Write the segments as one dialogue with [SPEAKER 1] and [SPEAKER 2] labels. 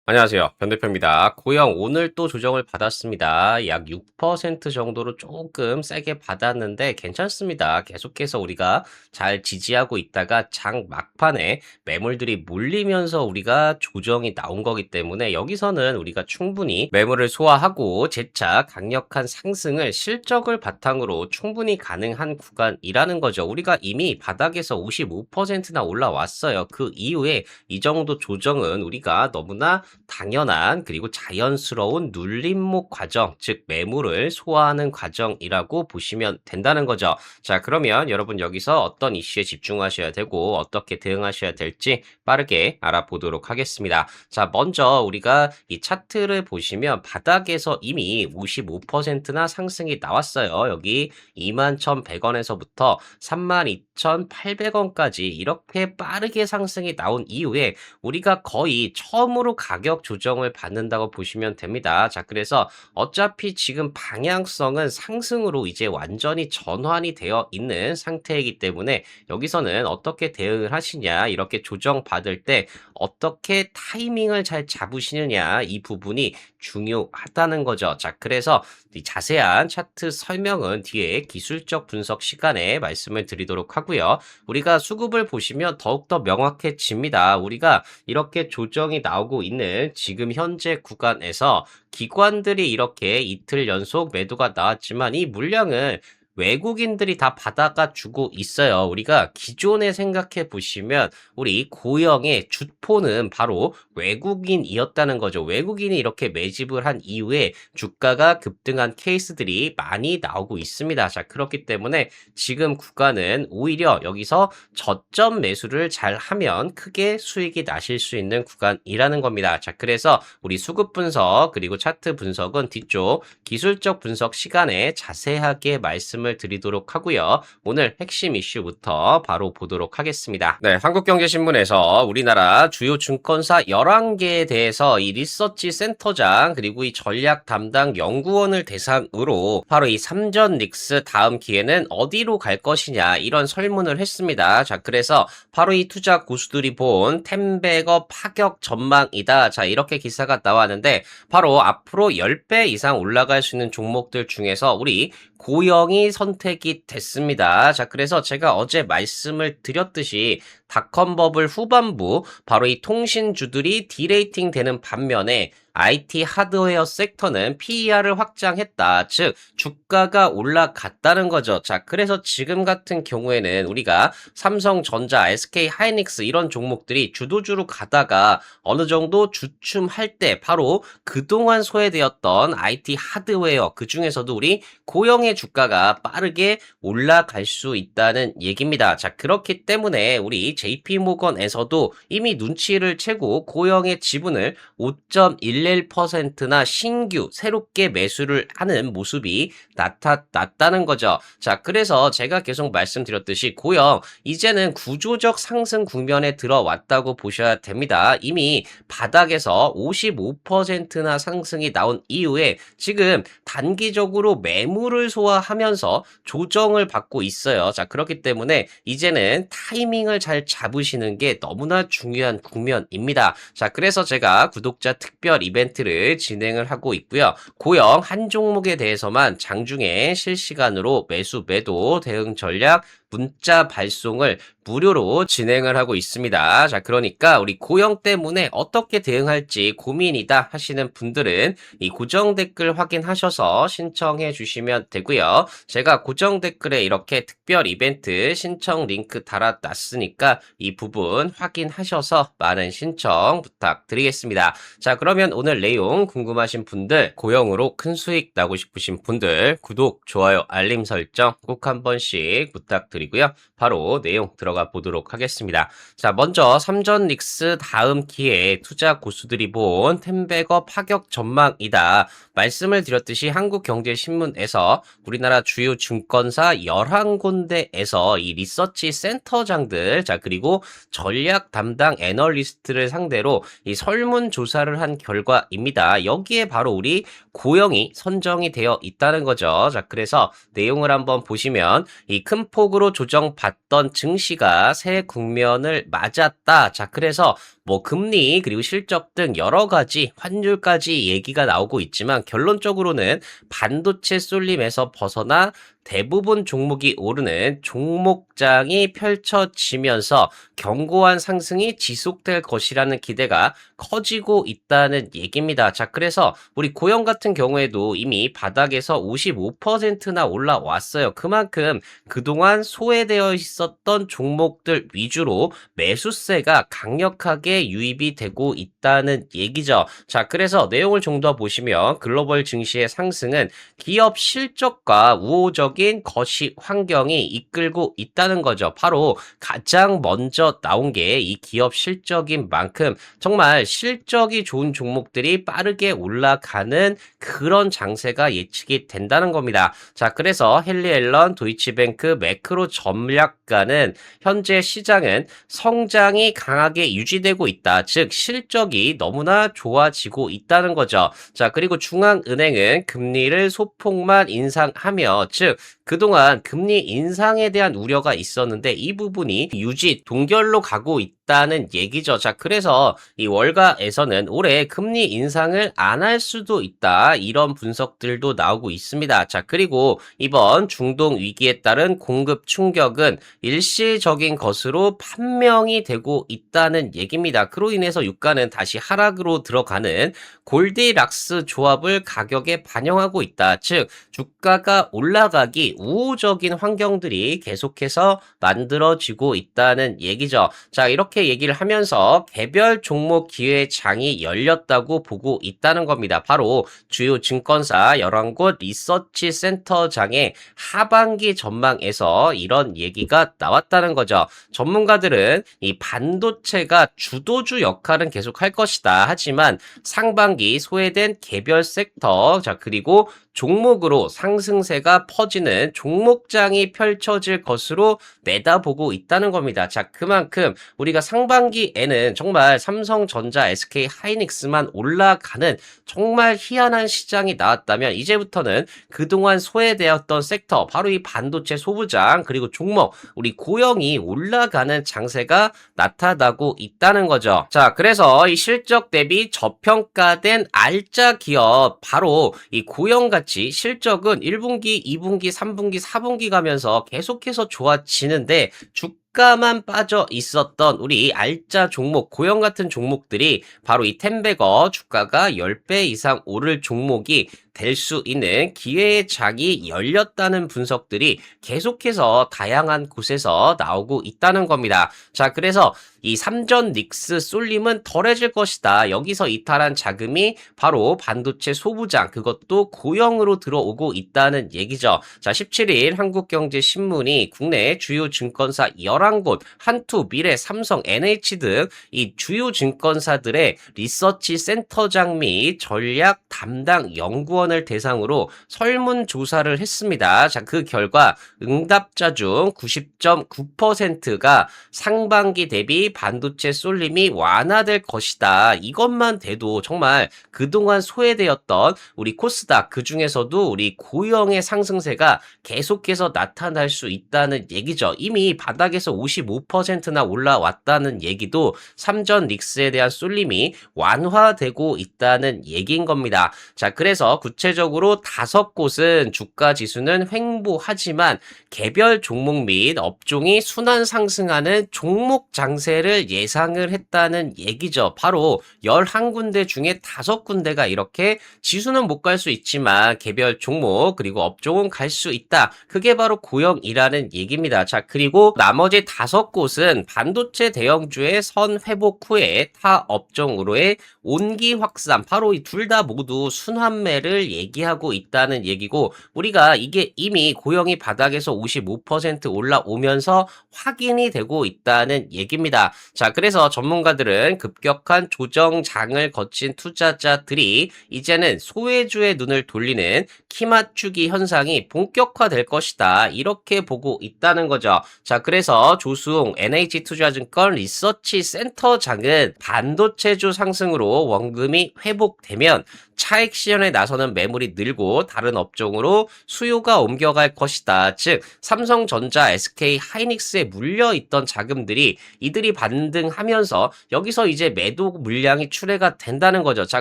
[SPEAKER 1] 안녕하세요. 변 대표입니다. 고영 오늘 또 조정을 받았습니다. 약 6% 정도로 조금 세게 받았는데 괜찮습니다. 계속해서 우리가 잘 지지하고 있다가 장 막판에 매물들이 몰리면서 우리가 조정이 나온 거기 때문에 여기서는 우리가 충분히 매물을 소화하고 재차 강력한 상승을 실적을 바탕으로 충분히 가능한 구간이라는 거죠. 우리가 이미 바닥에서 55%나 올라왔어요. 그 이후에 이 정도 조정은 우리가 너무나 당연한 그리고 자연스러운 눌림목 과정, 즉 매물을 소화하는 과정이라고 보시면 된다는 거죠. 자, 그러면 여러분 여기서 어떤 이슈에 집중하셔야 되고 어떻게 대응하셔야 될지 빠르게 알아보도록 하겠습니다. 자, 먼저 우리가 이 차트를 보시면 바닥에서 이미 55%나 상승이 나왔어요. 여기 21,100원에서부터 32,800원까지 이렇게 빠르게 상승이 나온 이후에 우리가 거의 처음으로 가격 조정을 받는다고 보시면 됩니다. 자, 그래서 어차피 지금 방향성은 상승으로 이제 완전히 전환이 되어 있는 상태이기 때문에 여기서는 어떻게 대응을 하시냐, 이렇게 조정받을 때 어떻게 타이밍을 잘 잡으시느냐, 이 부분이 중요하다는 거죠. 자, 그래서 이 자세한 차트 설명은 뒤에 기술적 분석 시간에 말씀을 드리도록 하고요. 우리가 수급을 보시면 더욱더 명확해집니다. 우리가 이렇게 조정이 나오고 있는 지금 현재 구간에서 기관들이 이렇게 이틀 연속 매도가 나왔지만 이 물량을 외국인들이 다 받아가 주고 있어요. 우리가 기존에 생각해 보시면 우리 고영의 주포는 바로 외국인이었다는 거죠. 외국인이 이렇게 매집을 한 이후에 주가가 급등한 케이스들이 많이 나오고 있습니다. 자, 그렇기 때문에 지금 구간은 오히려 여기서 저점 매수를 잘 하면 크게 수익이 나실 수 있는 구간이라는 겁니다. 자, 그래서 우리 수급 분석 그리고 차트 분석은 뒤쪽 기술적 분석 시간에 자세하게 말씀을 드리도록 하고요. 오늘 핵심 이슈부터 바로 보도록 하겠습니다. 네, 한국경제신문에서 우리나라 주요 증권사 11개에 대해서 이 리서치 센터장 그리고 이 전략 담당 연구원을 대상으로 바로 이 삼전 릭스 다음 기회는 어디로 갈 것이냐 이런 설문을 했습니다. 자, 그래서 바로 이 투자 고수들이 본 텐베거 파격 전망이다. 자, 이렇게 기사가 나왔는데 바로 앞으로 10배 이상 올라갈 수 있는 종목들 중에서 우리 고영이 선택이 됐습니다. 자, 그래서 제가 어제 말씀을 드렸듯이 닷컴 버블 후반부 바로 이 통신주들이 디레이팅 되는 반면에 IT 하드웨어 섹터는 PER을 확장했다. 즉 주가가 올라갔다는 거죠. 자, 그래서 지금 같은 경우에는 우리가 삼성전자, SK 하이닉스 이런 종목들이 주도주로 가다가 어느 정도 주춤할 때 바로 그동안 소외되었던 IT 하드웨어 그 중에서도 우리 고영의 주가가 빠르게 올라갈 수 있다는 얘기입니다. 자, 그렇기 때문에 우리 JP모건에서도 이미 눈치를 채고 고영의 지분을 5.11%나 신규 새롭게 매수를 하는 모습이 나타났다는 거죠. 자, 그래서 제가 계속 말씀드렸듯이 고영 이제는 구조적 상승 국면에 들어왔다고 보셔야 됩니다. 이미 바닥에서 55%나 상승이 나온 이후에 지금 단기적으로 매물을 소화하면서 조정을 받고 있어요. 자, 그렇기 때문에 이제는 타이밍을 잘 잡으시는 게 너무나 중요한 국면입니다. 자, 그래서 제가 구독자 특별 이벤트를 진행을 하고 있고요. 고영 한 종목에 대해서만 장중에 실시간으로 매수 매도 대응 전략 문자 발송을 무료로 진행을 하고 있습니다. 자, 그러니까 우리 고영 때문에 어떻게 대응할지 고민이다 하시는 분들은 이 고정 댓글 확인하셔서 신청해 주시면 되고요. 제가 고정 댓글에 이렇게 특별 이벤트 신청 링크 달아놨으니까 이 부분 확인하셔서 많은 신청 부탁드리겠습니다. 자, 그러면 오늘 내용 궁금하신 분들, 고영으로 큰 수익 나고 싶으신 분들 구독, 좋아요, 알림 설정 꼭 한 번씩 부탁드리고요. 바로 내용 들어가 보도록 하겠습니다. 자, 먼저 삼전 릭스 다음 기회에 투자 고수들이 본 텐베거 파격 전망이다. 말씀을 드렸듯이 한국경제신문에서 우리나라 주요 증권사 11군데에서 이 리서치 센터장들, 자, 그리고 전략 담당 애널리스트를 상대로 이 설문조사를 한 결과입니다. 여기에 바로 우리 고영이 선정이 되어 있다는 거죠. 자, 그래서 내용을 한번 보시면 이 큰 폭으로 조정받던 증시가 새 국면을 맞았다. 자, 그래서 뭐 금리 그리고 실적 등 여러 가지 환율까지 얘기가 나오고 있지만 결론적으로는 반도체 쏠림에서 벗어나 대부분 종목이 오르는 종목장이 펼쳐지면서 견고한 상승이 지속될 것이라는 기대가 커지고 있다는 얘기입니다. 자, 그래서 우리 고영 같은 경우에도 이미 바닥에서 55%나 올라왔어요. 그만큼 그동안 소외되어 있었던 종목들 위주로 매수세가 강력하게 유입이 되고 있다는 얘기죠. 자, 그래서 내용을 좀 더 보시면 글로벌 증시의 상승은 기업 실적과 우호적인 거시 환경이 이끌고 있다는 거죠. 바로 가장 먼저 나온 게 이 기업 실적인 만큼 정말 실적이 좋은 종목들이 빠르게 올라가는 그런 장세가 예측이 된다는 겁니다. 자, 그래서 헨리 앨런 도이치뱅크 매크로 전략가는 현재 시장은 성장이 강하게 유지되고 있다. 즉 실적이 너무나 좋아지고 있다는 거죠. 자, 그리고 중앙은행은 금리를 소폭만 인상하며 즉 그동안 금리 인상에 대한 우려가 있었는데 이 부분이 유지 동결로 가고 있다는 얘기죠. 자, 그래서 이 월가에서는 올해 금리 인상을 안 할 수도 있다. 이런 분석들도 나오고 있습니다. 자, 그리고 이번 중동 위기에 따른 공급 충격은 일시적인 것으로 판명이 되고 있다는 얘기입니다. 그로 인해서 유가는 다시 하락으로 들어가는 골디락스 조합을 가격에 반영하고 있다. 즉 주가가 올라가기 우호적인 환경들이 계속해서 만들어지고 있다는 얘기죠. 자, 이렇게 얘기를 하면서 개별 종목 기회장이 열렸다고 보고 있다는 겁니다. 바로 주요 증권사 11곳 리서치 센터장의 하반기 전망에서 이런 얘기가 나왔다는 거죠. 전문가들은 이 반도체가 주도주 역할은 계속 할 것이다. 하지만 상반기 소외된 개별 섹터, 자, 그리고 종목으로 상승세가 퍼지는 종목장이 펼쳐질 것으로 내다보고 있다는 겁니다. 자, 그만큼 우리가 상반기에는 정말 삼성전자, SK 하이닉스만 올라가는 정말 희한한 시장이 나왔다면 이제부터는 그동안 소외되었던 섹터, 바로 이 반도체 소부장 그리고 종목, 우리 고영이 올라가는 장세가 나타나고 있다는 거죠. 자, 그래서 이 실적 대비 저평가된 알짜 기업, 바로 이 고영 같은 실적은 1분기, 2분기, 3분기, 4분기 가면서 계속해서 좋아지는데 주가만 빠져 있었던 우리 알짜 종목, 고영 같은 종목들이 바로 이 텐베거 주가가 10배 이상 오를 종목이 될 수 있는 기회의 장이 열렸다는 분석들이 계속해서 다양한 곳에서 나오고 있다는 겁니다. 자, 그래서 이 삼전 닉스 쏠림은 덜해질 것이다. 여기서 이탈한 자금이 바로 반도체 소부장, 그것도 고영으로 들어오고 있다는 얘기죠. 자, 17일 한국경제신문이 국내 주요 증권사 11곳, 한투, 미래, 삼성, NH 등 이 주요 증권사들의 리서치 센터장 및 전략 담당 연구원을 대상으로 설문조사를 했습니다. 자, 그 결과 응답자 중 90.9%가 상반기 대비 반도체 쏠림이 완화될 것이다. 이것만 돼도 정말 그동안 소외되었던 우리 코스닥, 그 중에서도 우리 고영의 상승세가 계속해서 나타날 수 있다는 얘기죠. 이미 바닥에서 55%나 올라왔다는 얘기도 삼전 닉스에 대한 쏠림이 완화되고 있다는 얘기인 겁니다. 자, 그래서 구체적으로 5곳은 주가 지수는 횡보하지만 개별 종목 및 업종이 순환 상승하는 종목 장세를 예상을 했다는 얘기죠. 바로 11군데 중에 5군데가 이렇게 지수는 못 갈 수 있지만 개별 종목 그리고 업종은 갈 수 있다. 그게 바로 고영이라는 얘기입니다. 자, 그리고 나머지 5곳은 반도체 대형주의 선 회복 후에 타 업종으로의 온기 확산, 바로 이 둘 다 모두 순환매를 얘기하고 있다는 얘기고, 우리가 이게 이미 고영이 바닥에서 55% 올라오면서 확인이 되고 있다는 얘기입니다. 자, 그래서 전문가들은 급격한 조정장을 거친 투자자들이 이제는 소외주의 눈을 돌리는 키 맞추기 현상이 본격화될 것이다. 이렇게 보고 있다는 거죠. 자, 그래서 조수홍 NH투자증권 리서치 센터장은 반도체주 상승으로 원금이 회복되면 차익 실현에 나서는 매물이 늘고 다른 업종으로 수요가 옮겨갈 것이다. 즉 삼성전자, SK 하이닉스에 물려있던 자금들이 이들이 반등하면서 여기서 이제 매도 물량이 출회가 된다는 거죠. 자,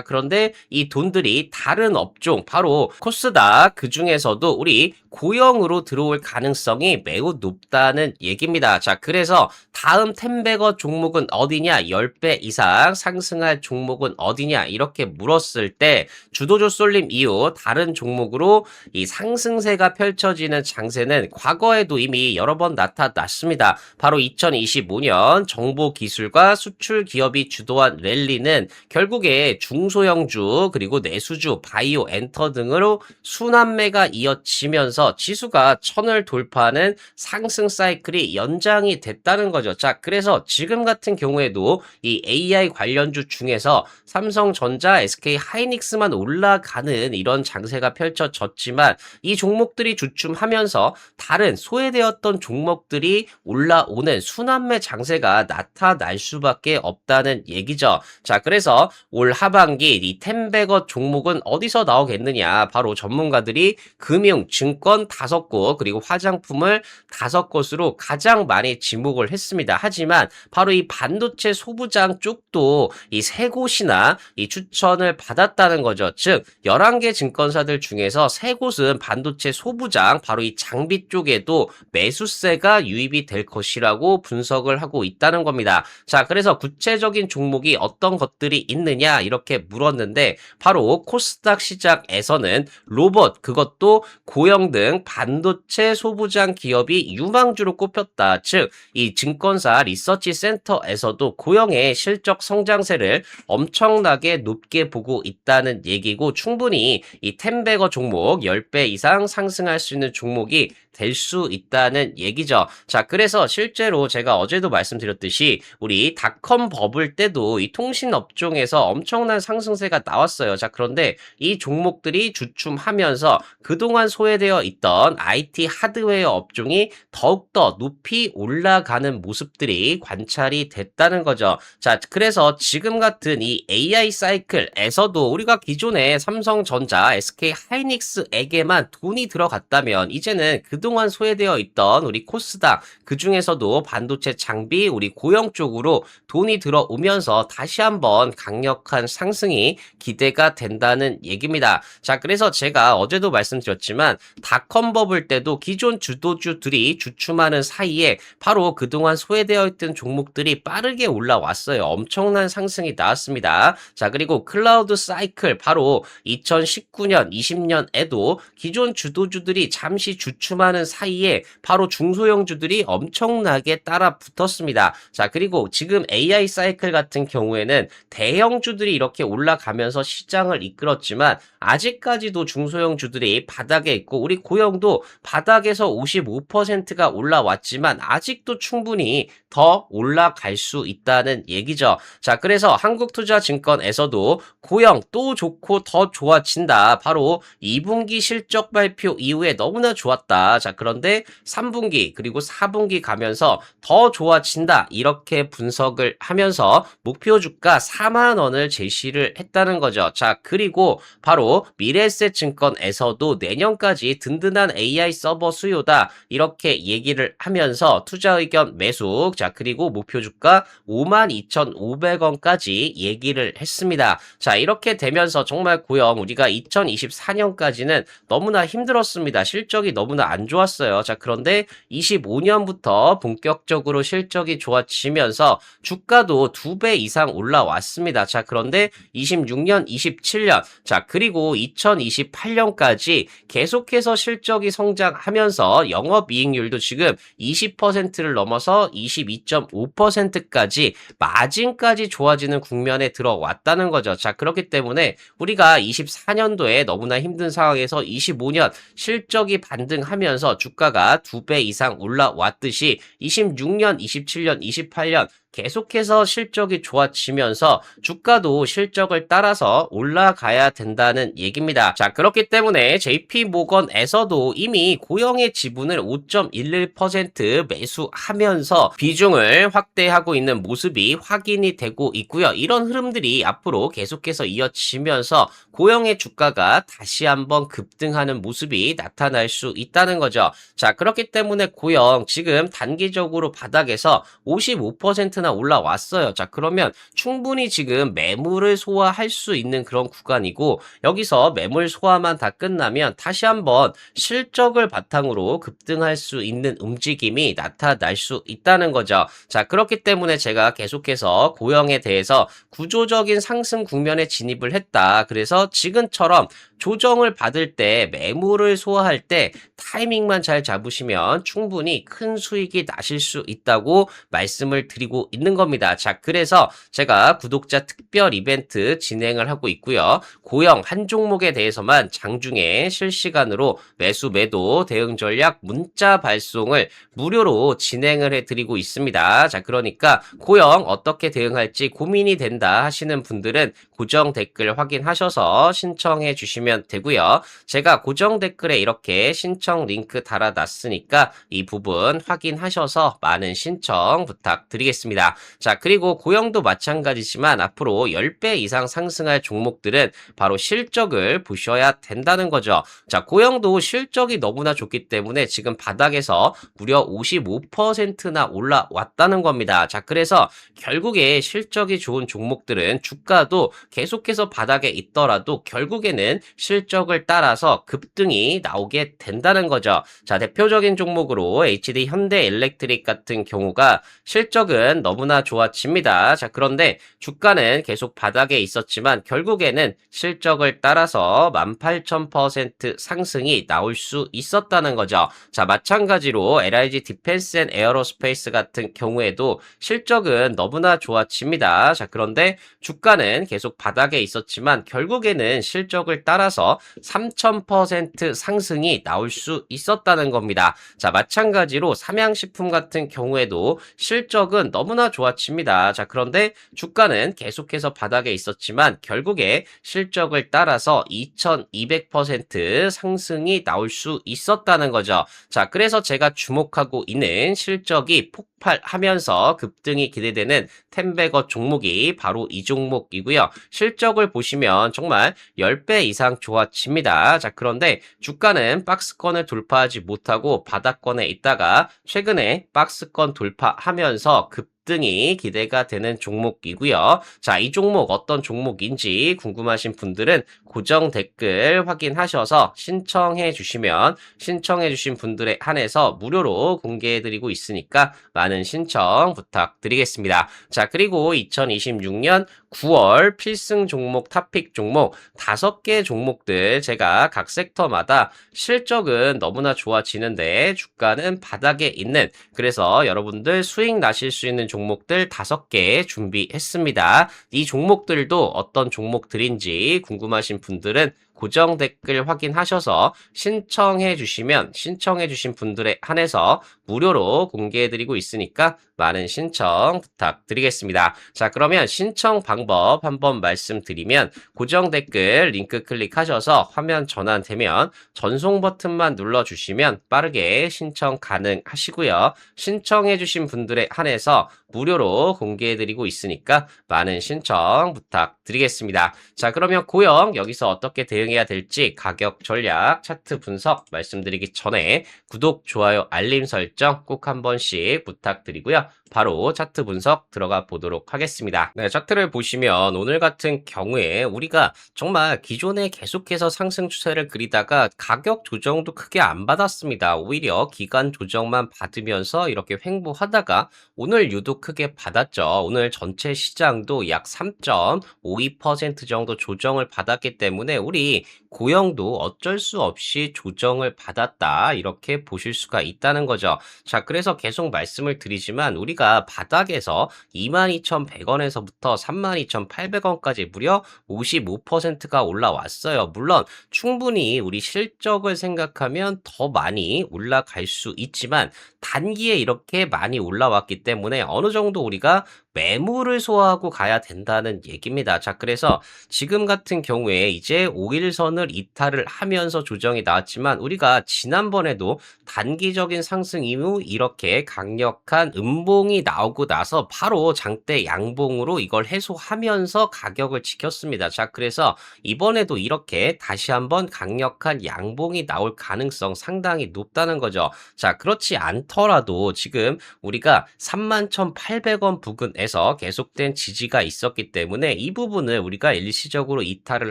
[SPEAKER 1] 그런데 이 돈들이 다른 업종, 바로 코스닥 그 중에서도 우리 고영으로 들어올 가능성이 매우 높다는 얘기입니다. 자, 그래서 다음 템베거 종목은 어디냐? 10배 이상 상승할 종목은 어디냐? 이렇게 물었을 때 주도주 쏠림 이후 다른 종목으로 이 상승세가 펼쳐지는 장세는 과거에도 이미 여러 번 나타났습니다. 바로 2025년 정보기술과 수출 기업이 주도한 랠리는 결국에 중소형주 그리고 내수주, 바이오, 엔터 등으로 순환매가 이어지면서 지수가 1000을 돌파하는 상승 사이클이 연장이 됐다는 거죠. 자, 그래서 지금 같은 경우에도 이 AI 관련주 중에서 삼성전자, SK 하이닉스만 올라가는 이런 장세가 펼쳐졌지만 이 종목들이 주춤하면서 다른 소외되었던 종목들이 올라오는 순환매 장세가 나타날 수밖에 없다는 얘기죠. 자, 그래서 올 하반기 이 템베거 종목은 어디서 나오겠느냐? 바로 전문가들이 금융, 증권 5곳 그리고 화장품을 5곳으로 가장 많이 지목을 했습니다. 하지만 바로 이 반도체 소부장 쪽도 이 3곳이나 이 추천을 받았다는 거죠. 즉 11개 증권사들 중에서 3곳은 반도체 소부장, 바로 이 장비 쪽에도 매수세가 유입이 될 것이라고 분석을 하고 있다는 겁니다. 자, 그래서 구체적인 종목이 어떤 것들이 있느냐 이렇게 물었는데 바로 코스닥 시장에서는 로봇, 그것도 고영 등 반도체 소부장 기업이 유망주로 꼽혔다. 즉 이 증권사 리서치 센터에서도 고영의 실적 성장세를 엄청나게 높게 보고 있다는 얘기고, 충분히 이 템베거 종목 10배 이상 상승할 수 있는 종목이 될 수 있다는 얘기죠. 자, 그래서 실제로 제가 어제도 말씀드렸듯이 우리 닷컴 버블 때도 이 통신 업종에서 엄청난 상승세가 나왔어요. 자, 그런데 이 종목들이 주춤하면서 그동안 소외되어 있던 IT 하드웨어 업종이 더욱더 높이 올라가는 모습들이 관찰이 됐다는 거죠. 자, 그래서 지금 같은 이 AI 사이클에서도 우리가 기존에 삼성전자, SK 하이닉스에게만 돈이 들어갔다면 이제는 그동안 소외되어 있던 우리 코스닥, 그 중에서도 반도체 장비 우리 고영 쪽으로 돈이 들어오면서 다시 한번 강력한 상승이 기대가 된다는 얘기입니다. 자, 그래서 제가 어제도 말씀드렸지만 닷컴 버블 때도 기존 주도주들이 주춤하는 사이에 바로 그동안 소외되어 있던 종목들이 빠르게 올라왔어요. 엄청난 상승이 나왔습니다. 자, 그리고 클라우드 사이클, 바로 2019년, 20년에도 기존 주도주들이 잠시 주춤하는 사이에 바로 중소형주들이 엄청나게 따라 붙었습니다. 자, 그리고 지금 AI 사이클 같은 경우에는 대형주들이 이렇게 올라가면서 시장을 이끌었지만 아직까지도 중소형주들이 바닥에 있고 우리 고영도 바닥에서 55%가 올라왔지만 아직도 충분히 더 올라갈 수 있다는 얘기죠. 자, 그래서 한국투자증권에서도 고영 또 좋고 더 좋아진다. 바로 2분기 실적 발표 이후에 너무나 좋았다. 자, 그런데 3분기 그리고 4분기 가면서 더 좋아진다. 이렇게 분석을 하면서 목표 주가 4만 원을 제시를 했다는 거죠. 자, 그리고 바로 미래에셋증권에서도 내년까지 든든한 AI 서버 수요다. 이렇게 얘기를 하면서 투자 의견 매수, 자, 그리고 목표 주가 52,500원까지 얘기를 했습니다. 자, 이렇게 되면서 정말 고영 우리가 2024년까지는 너무나 힘들었습니다. 실적이 너무나 안 좋았어요. 자, 그런데 25년부터 본격적으로 실적이 좋아지면서 주가도 2배 이상 올라왔습니다. 자, 그런데 26년, 27년, 자, 그리고 2028년까지 계속해서 실적이 성장하면서 영업이익률도 지금 20%를 넘어서 22.5%까지 마진까지 좋아지는 국면에 들어왔다는 거죠. 자, 그렇기 때문에 우리가 24년도에 너무나 힘든 상황에서 25년 실적이 반등하면서 주가가 2배 이상 올라왔듯이 26년, 27년, 28년 계속해서 실적이 좋아지면서 주가도 실적을 따라서 올라가야 된다는 얘기입니다. 자, 그렇기 때문에 JP 모건에서도 이미 고영의 지분을 5.11% 매수하면서 비중을 확대하고 있는 모습이 확인이 되고 있고요. 이런 흐름들이 앞으로 계속해서 이어지면서 고영의 주가가 다시 한번 급등하는 모습이 나타날 수 있다는 거죠. 자, 그렇기 때문에 고영 지금 단기적으로 바닥에서 55%나 올라왔어요. 자, 그러면 충분히 지금 매물을 소화할 수 있는 그런 구간이고, 여기서 매물 소화만 다 끝나면 다시 한번 실적을 바탕으로 급등할 수 있는 움직임이 나타날 수 있다는 거죠. 자, 그렇기 때문에 제가 계속해서 고영에 대해서 구조적인 상승 국면에 진입을 했다. 그래서 지금처럼 조정을 받을 때 매물을 소화할 때 타이밍만 잘 잡으시면 충분히 큰 수익이 나실 수 있다고 말씀을 드리고 있는 겁니다. 자, 그래서 제가 구독자 특별 이벤트 진행을 하고 있고요. 고영 한 종목에 대해서만 장중에 실시간으로 매수 매도 대응 전략 문자 발송을 무료로 진행을 해드리고 있습니다. 자, 그러니까 고영 어떻게 대응할지 고민이 된다 하시는 분들은 고정 댓글 확인하셔서 신청해 주시면 되고요. 제가 고정 댓글에 이렇게 신청 링크 달아놨으니까 이 부분 확인하셔서 많은 신청 부탁드리겠습니다. 자, 그리고 고영도 마찬가지지만 앞으로 10배 이상 상승할 종목들은 바로 실적을 보셔야 된다는 거죠. 자, 고영도 실적이 너무나 좋기 때문에 지금 바닥에서 무려 55%나 올라왔다는 겁니다. 자, 그래서 결국에 실적이 좋은 종목들은 주가도 계속해서 바닥에 있더라도 결국에는 실적을 따라서 급등이 나오게 된다는 거죠. 자, 대표적인 종목으로 HD 현대엘렉트릭 같은 경우가 실적은 너무나 좋아집니다. 자, 그런데 주가는 계속 바닥에 있었지만 결국에는 실적을 따라서 18,000% 상승이 나올 수 있었다는 거죠. 자, 마찬가지로 LIG 디펜스 앤 에어로스페이스 같은 경우에도 실적은 너무나 좋아집니다. 자, 그런데 주가는 계속 바닥에 있었지만 결국에는 실적을 따라서 3000% 상승이 나올 수 있었다는 겁니다. 자, 마찬가지로 삼양식품 같은 경우에도 실적은 너무나 좋아집니다. 자, 그런데 주가는 계속해서 바닥에 있었지만 결국에 실적을 따라서 2200% 상승이 나올 수 있었다는 거죠. 자, 그래서 제가 주목하고 있는 실적이 폭발하면서 급등이 기대되는 템베거 종목이 바로 이 종목이고요. 실적을 보시면 정말 10배 이상 좋아집니다. 자, 그런데 주가는 박스권을 돌파하지 못하고 바닥권에 있다가 최근에 박스권 돌파하면서 급등이 기대가 되는 종목이고요. 자, 이 종목 어떤 종목인지 궁금하신 분들은 고정 댓글 확인하셔서 신청해 주신 분들에 한해서 무료로 공개해 드리고 있으니까 많은 신청 부탁드리겠습니다. 자, 그리고 2026년 9월 필승 종목, 탑픽 종목 5개 종목들 제가 각 섹터마다 실적은 너무나 좋아지는데 주가는 바닥에 있는, 그래서 여러분들 수익 나실 수 있는 종목들 5개 준비했습니다. 이 종목들도 어떤 종목들인지 궁금하신 분들은 고정 댓글 확인하셔서 신청해 주신 분들에 한해서 무료로 공개해드리고 있으니까 많은 신청 부탁드리겠습니다. 자, 그러면 신청 방법 한번 말씀드리면 고정 댓글 링크 클릭하셔서 화면 전환되면 전송 버튼만 눌러주시면 빠르게 신청 가능하시고요. 신청해주신 분들에 한해서 무료로 공개해드리고 있으니까 많은 신청 부탁드리겠습니다. 자, 그러면 고영 여기서 어떻게 대응해야 될지 가격 전략 차트 분석 말씀드리기 전에 구독, 좋아요, 알림 설정 꼭 한 번씩 부탁드리고요. 바로 차트 분석 들어가 보도록 하겠습니다. 네, 차트를 보시면 오늘 같은 경우에 우리가 정말 기존에 계속해서 상승 추세를 그리다가 가격 조정도 크게 안 받았습니다. 오히려 기간 조정만 받으면서 이렇게 횡보하다가 오늘 유독 크게 받았죠. 오늘 전체 시장도 약 3.52% 정도 조정을 받았기 때문에 우리 고영도 어쩔 수 없이 조정을 받았다, 이렇게 보실 수가 있다는 거죠. 자, 그래서 계속 말씀을 드리지만 우리가 우리가 바닥에서 22,100원에서부터 32,800원까지 무려 55%가 올라왔어요. 물론 충분히 우리 실적을 생각하면 더 많이 올라갈 수 있지만 단기에 이렇게 많이 올라왔기 때문에 어느 정도 우리가 매물을 소화하고 가야 된다는 얘기입니다. 자, 그래서 지금 같은 경우에 이제 5일선을 이탈을 하면서 조정이 나왔지만 우리가 지난번에도 단기적인 상승 이후 이렇게 강력한 음봉이 나오고 나서 바로 장대 양봉으로 이걸 해소하면서 가격을 지켰습니다. 자, 그래서 이번에도 이렇게 다시 한번 강력한 양봉이 나올 가능성 상당히 높다는 거죠. 자, 그렇지 않더라도 지금 우리가 31,800원 부근에서 계속된 지지가 있었기 때문에 이 부분을 우리가 일시적으로 이탈을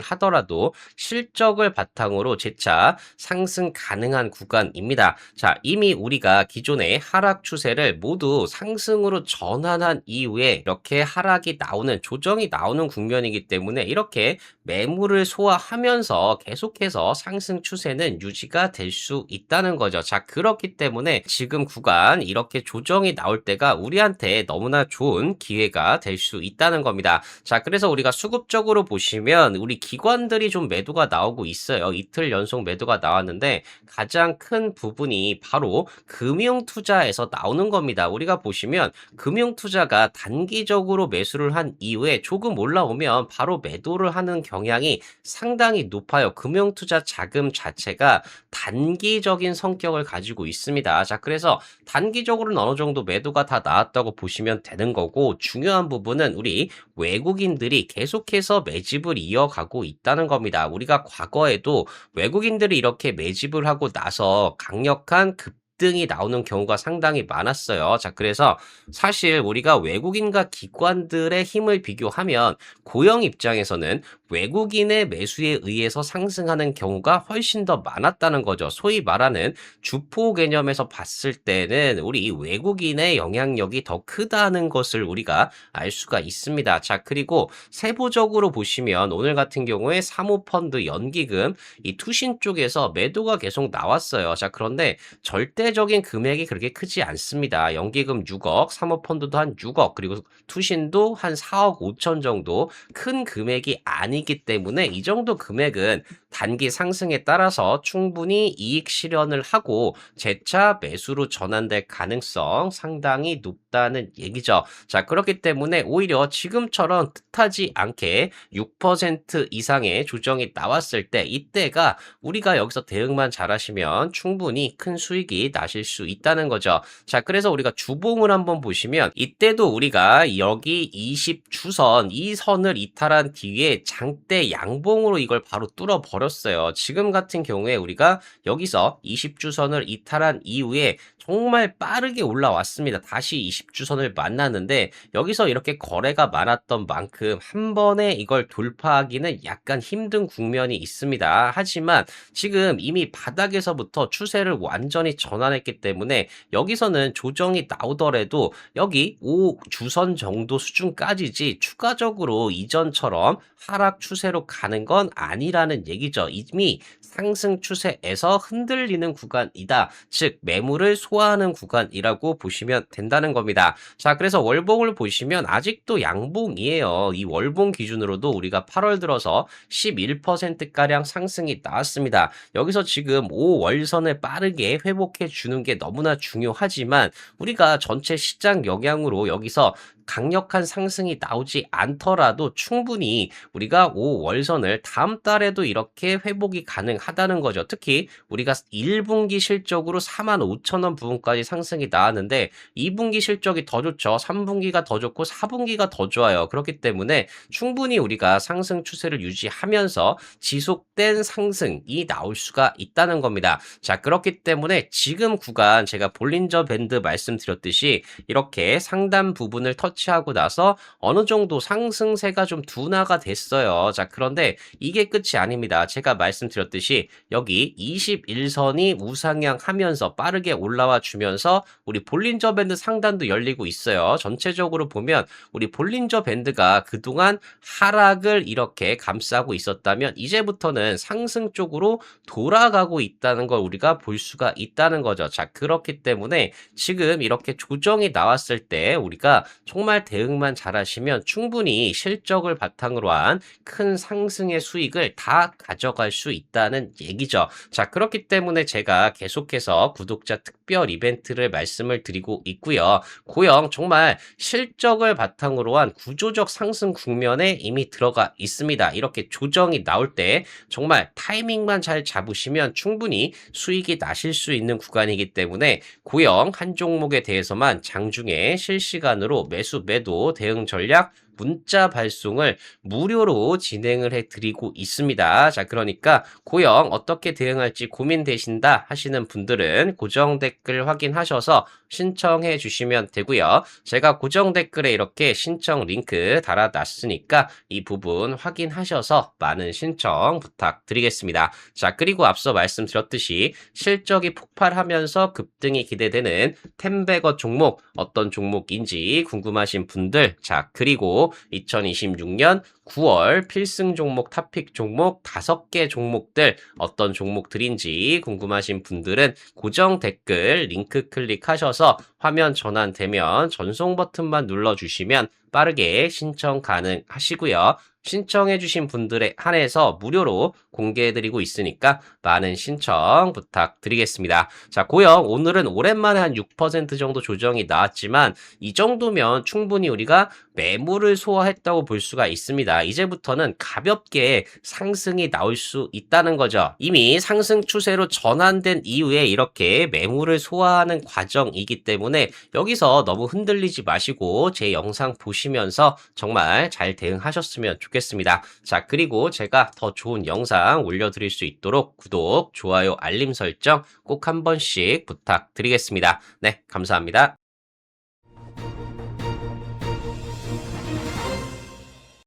[SPEAKER 1] 하더라도 실적을 바탕으로 재차 상승 가능한 구간입니다. 자, 이미 우리가 기존의 하락 추세를 모두 상승으로 전환한 이후에 이렇게 하락이 나오는 조정이 나오는 국면이기 때문에 이렇게 매물을 소화하면서 계속해서 상승 추세는 유지가 될 수 있다는 거죠. 자, 그렇기 때문에 지금 구간 이렇게 조정이 나올 때가 우리한테 너무나 좋은 기회가 될 수 있다는 겁니다. 자, 그래서 우리가 수급적으로 보시면 우리 기관들이 좀 매도가 나오고 있어요. 이틀 연속 매도가 나왔는데 가장 큰 부분이 바로 금융투자에서 나오는 겁니다. 우리가 보시면 금융투자가 단기적으로 매수를 한 이후에 조금 올라오면 바로 매도를 하는 경향이 상당히 높아요. 금융투자 자금 자체가 단기적인 성격을 가지고 있습니다. 자, 그래서 단기적으로는 어느 정도 매도가 다 나왔다고 보시면 되는 거고 중요한 부분은 우리 외국인들이 계속해서 매집을 이어가고 있다는 겁니다. 우리가 과거에도 외국인들이 이렇게 매집을 하고 나서 강력한 급등이 나오는 경우가 상당히 많았어요. 자, 그래서 사실 우리가 외국인과 기관들의 힘을 비교하면 고영 입장에서는 외국인의 매수에 의해서 상승하는 경우가 훨씬 더 많았다는 거죠. 소위 말하는 주포 개념에서 봤을 때는 우리 외국인의 영향력이 더 크다는 것을 우리가 알 수가 있습니다. 자, 그리고 세부적으로 보시면 오늘 같은 경우에 사모펀드 연기금 이 투신 쪽에서 매도가 계속 나왔어요. 자, 그런데 절대적인 금액이 그렇게 크지 않습니다. 연기금 6억, 사모펀드도 한 6억, 그리고 투신도 한 4억 5천 정도 큰 금액이 아니기 때문에 이 정도 금액은 단기 상승에 따라서 충분히 이익 실현을 하고 재차 매수로 전환될 가능성 상당히 높다는 얘기죠. 자, 그렇기 때문에 오히려 지금처럼 뜻하지 않게 6% 이상의 조정이 나왔을 때 이때가 우리가 여기서 대응만 잘하시면 충분히 큰 수익이 나실 수 있다는 거죠. 자, 그래서 우리가 주봉을 한번 보시면 이때도 우리가 여기 20주선 이 선을 이탈한 뒤에 장대 양봉으로 이걸 바로 뚫어 버렸어요. 지금 같은 경우에 우리가 여기서 20주선을 이탈한 이후에 정말 빠르게 올라왔습니다. 다시 20주선을 만났는데 여기서 이렇게 거래가 많았던 만큼 한 번에 이걸 돌파하기는 약간 힘든 국면이 있습니다. 하지만 지금 이미 바닥에서부터 추세를 완전히 전환했기 때문에 여기서는 조정이 나오더라도 여기 5주선 정도 수준까지지 추가적으로 이전처럼 하락 추세로 가는 건 아니라는 얘기죠. 이미 상승 추세에서 흔들리는 구간이다. 즉 매물을 소화하는 구간이라고 보시면 된다는 겁니다. 자, 그래서 월봉을 보시면 아직도 양봉이에요. 이 월봉 기준으로도 우리가 8월 들어서 11%가량 상승이 나왔습니다. 여기서 지금 5월선을 빠르게 회복해 주는 게 너무나 중요하지만 우리가 전체 시장 영향으로 여기서 강력한 상승이 나오지 않더라도 충분히 우리가 5월선을 다음 달에도 이렇게 회복이 가능하다는 거죠. 특히 우리가 1분기 실적으로 45,000원 부분까지 상승이 나왔는데 2분기 실적이 더 좋죠. 3분기가 더 좋고 4분기가 더 좋아요. 그렇기 때문에 충분히 우리가 상승 추세를 유지하면서 지속된 상승이 나올 수가 있다는 겁니다. 자, 그렇기 때문에 지금 구간 제가 볼린저 밴드 말씀드렸듯이 이렇게 상단 부분을 터치 터치하고 나서 어느 정도 상승세가 좀 둔화가 됐어요. 자, 그런데 이게 끝이 아닙니다. 제가 말씀드렸듯이 여기 21선이 우상향하면서 빠르게 올라와 주면서 우리 볼린저 밴드 상단도 열리고 있어요. 전체적으로 보면 우리 볼린저 밴드가 그동안 하락을 이렇게 감싸고 있었다면 이제부터는 상승 쪽으로 돌아가고 있다는 걸 우리가 볼 수가 있다는 거죠. 자, 그렇기 때문에 지금 이렇게 조정이 나왔을 때 우리가 정말 대응만 잘하시면 충분히 실적을 바탕으로 한 큰 상승의 수익을 다 가져갈 수 있다는 얘기죠. 자, 그렇기 때문에 제가 계속해서 구독자 특별 이벤트를 말씀을 드리고 있고요. 고영 정말 실적을 바탕으로 한 구조적 상승 국면에 이미 들어가 있습니다. 이렇게 조정이 나올 때 정말 타이밍만 잘 잡으시면 충분히 수익이 나실 수 있는 구간이기 때문에 고영 한 종목에 대해서만 장중에 실시간으로 매수 매도 대응 전략 문자 발송을 무료로 진행을 해드리고 있습니다. 자, 그러니까 고영 어떻게 대응할지 고민되신다 하시는 분들은 고정 댓글 확인하셔서 신청해 주시면 되고요. 제가 고정 댓글에 이렇게 신청 링크 달아놨으니까 이 부분 확인하셔서 많은 신청 부탁드리겠습니다. 자, 그리고 앞서 말씀드렸듯이 실적이 폭발하면서 급등이 기대되는 템베거 종목 어떤 종목인지 궁금하신 분들, 자, 그리고 2026년 9월 필승 종목, 탑픽 종목 5개 종목들 어떤 종목들인지 궁금하신 분들은 고정 댓글 링크 클릭하셔서 화면 전환되면 전송 버튼만 눌러주시면 빠르게 신청 가능하시고요. 신청해주신 분들에 한해서 무료로 공개해드리고 있으니까 많은 신청 부탁드리겠습니다. 자, 고영 오늘은 오랜만에 한 6% 정도 조정이 나왔지만 이 정도면 충분히 우리가 매물을 소화했다고 볼 수가 있습니다. 이제부터는 가볍게 상승이 나올 수 있다는 거죠. 이미 상승 추세로 전환된 이후에 이렇게 매물을 소화하는 과정이기 때문에 여기서 너무 흔들리지 마시고 제 영상 보시면서 정말 잘 대응하셨으면 좋겠습니다. 자, 그리고 제가 더 좋은 영상 올려드릴 수 있도록 구독, 좋아요, 알림 설정 꼭 한 번씩 부탁드리겠습니다. 네, 감사합니다.